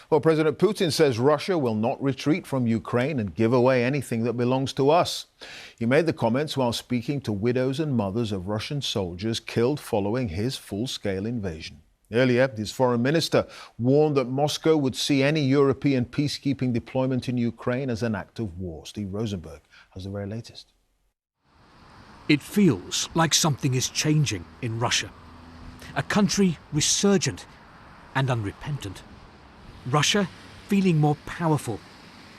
Well, President Putin says Russia will not retreat from Ukraine and give away anything that belongs to us. He made the comments while speaking to widows and mothers of Russian soldiers killed following his full-scale invasion. Earlier, his foreign minister warned that Moscow would see any European peacekeeping deployment in Ukraine as an act of war. Steve Rosenberg has the very latest. It feels like something is changing in Russia. A country resurgent and unrepentant. Russia feeling more powerful,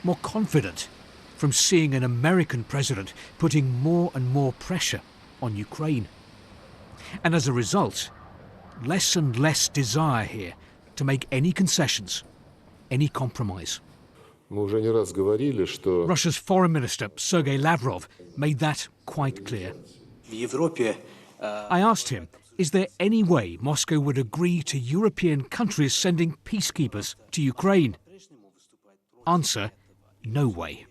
more confident from seeing an American president putting more and more pressure on Ukraine. And as a result, less and less desire here to make any concessions, any compromise. Russia's foreign minister, Sergei Lavrov, made that quite clear. I asked him, is there any way Moscow would agree to European countries sending peacekeepers to Ukraine? Answer, no way.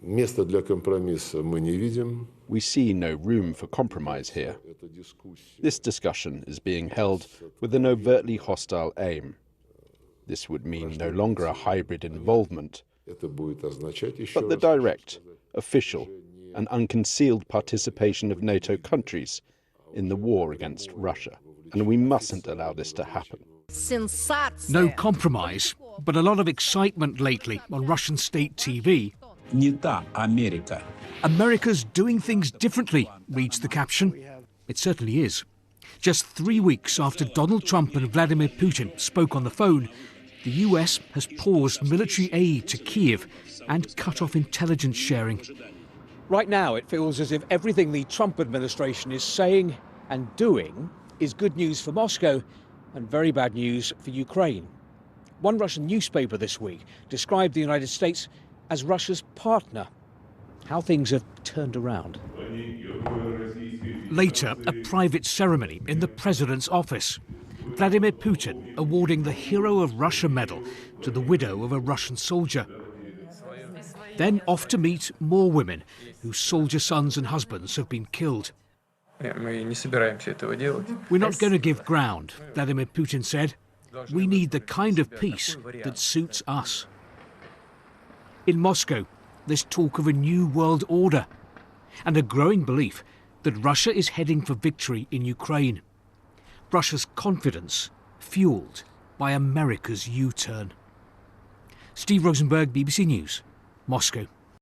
We see no room for compromise here. This discussion is being held with an overtly hostile aim. This would mean no longer a hybrid involvement, but the direct, official and unconcealed participation of NATO countries in the war against Russia. And we mustn't allow this to happen. No compromise, but a lot of excitement lately on Russian state TV. America's doing things differently, reads the caption. It certainly is. Just 3 weeks after Donald Trump and Vladimir Putin spoke on the phone, the US has paused military aid to Kyiv and cut off intelligence sharing. Right now, it feels as if everything the Trump administration is saying and doing is good news for Moscow and very bad news for Ukraine. One Russian newspaper this week described the United States as Russia's partner. How things have turned around. Later, a private ceremony in the president's office. Vladimir Putin awarding the Hero of Russia medal to the widow of a Russian soldier. Then off to meet more women whose soldier sons and husbands have been killed. We're not going to give ground, Vladimir Putin said. We need the kind of peace that suits us. In Moscow, there's talk of a new world order and a growing belief that Russia is heading for victory in Ukraine. Russia's confidence fueled by America's U-turn. Steve Rosenberg, BBC News, Moscow.